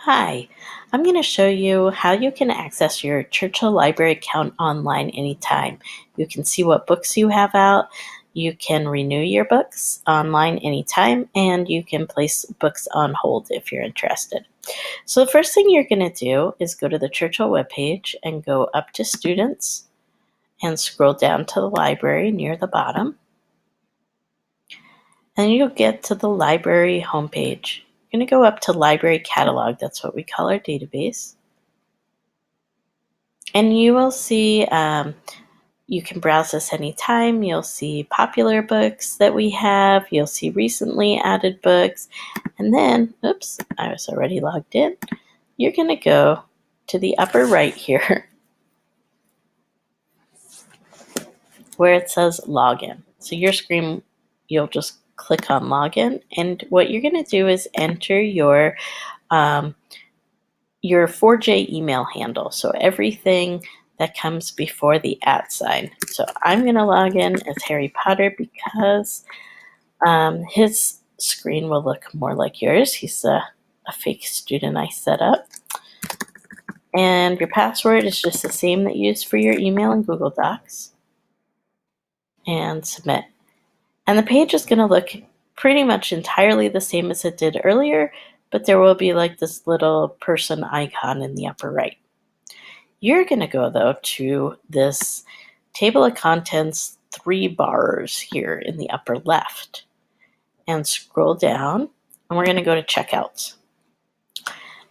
Hi, I'm going to show you how you can access your Churchill Library account online anytime. You can see what books you have out, you can renew your books online anytime, and you can place books on hold if you're interested. So the first thing you're going to do is go to the Churchill webpage and go up to Students and scroll down to the library near the bottom. And you'll get to the library homepage. You're going to go up to Library Catalog, that's what we call our database. And you will see, you can browse this anytime. You'll see popular books that we have. You'll see recently added books. And then, oops, I was already logged in. You're going to go to the upper right here where it says Login. So your screen, you'll just click on Login. And what you're going to do is enter your 4J email handle. So everything that comes before the @ sign. So I'm going to log in as Harry Potter because his screen will look more like yours. He's a fake student I set up. And your password is just the same that you use for your email and Google Docs. And submit. And the page is going to look pretty much entirely the same as it did earlier, but there will be like this little person icon in the upper right. You're going to go, though, to this table of contents 3 bars here in the upper left and scroll down, and we're going to go to checkouts.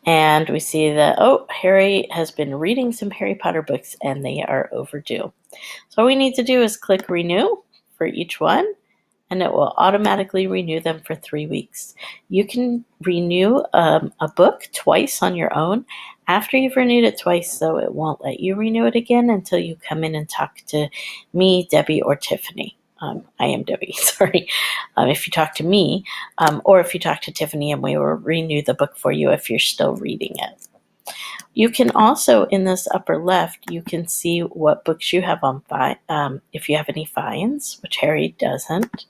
And we see that, Harry has been reading some Harry Potter books and they are overdue. So all we need to do is click renew for each one, and it will automatically renew them for 3 weeks. You can renew a book twice on your own. After you've renewed it twice, though, it won't let you renew it again until you come in and talk to me, Debbie, or Tiffany. I am Debbie, sorry. If you talk to me, or if you talk to Tiffany, and we will renew the book for you if you're still reading it. You can also, in this upper left, you can see what books you have on fine, if you have any fines, which Harry doesn't.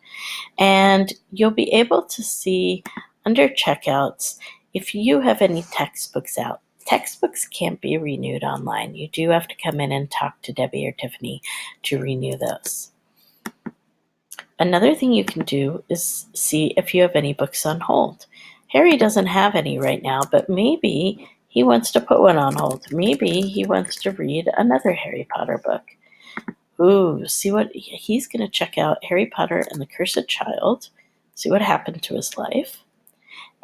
And you'll be able to see under checkouts if you have any textbooks out. Textbooks can't be renewed online. You do have to come in and talk to Debbie or Tiffany to renew those. Another thing you can do is see if you have any books on hold. Harry doesn't have any right now, but maybe he wants to put one on hold. Maybe he wants to read another Harry Potter book. Ooh, see what he's going to check out Harry Potter and the Cursed Child, see what happened to his life.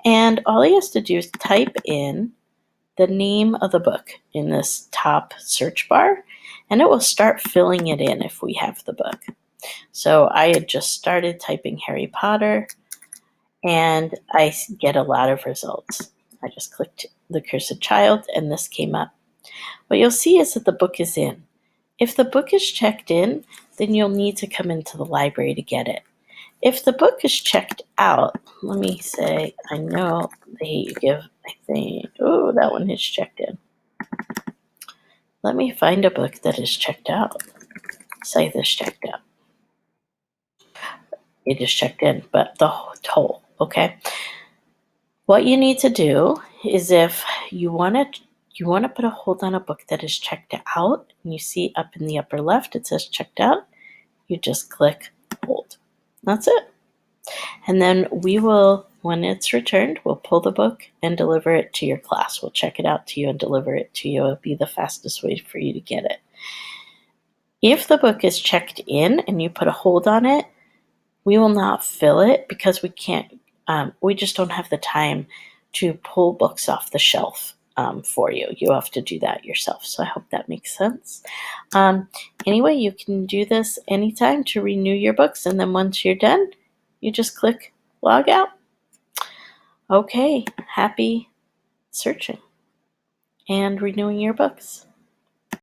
And all he has to do is type in the name of the book in this top search bar, and it will start filling it in if we have the book. So I had just started typing Harry Potter, and I get a lot of results. I just clicked the Cursed Child, and this came up. What you'll see is that the book is in. If the book is checked in, then you'll need to come into the library to get it. If the book is checked out, let me say, I know they give, I think, that one is checked in. Let me find a book that is checked out. Say this checked out. It is checked in, but the whole, okay? What you need to do is if you want to put a hold on a book that is checked out, and you see up in the upper left, it says checked out, you just click hold. That's it. And then we will, when it's returned, we'll pull the book and deliver it to your class. We'll check it out to you and deliver it to you. It'll be the fastest way for you to get it. If the book is checked in and you put a hold on it, we will not fill it because we can't, we just don't have the time to pull books off the shelf for you. You have to do that yourself. So I hope that makes sense. Anyway, you can do this anytime to renew your books. And then once you're done, you just click log out. Okay, happy searching and renewing your books.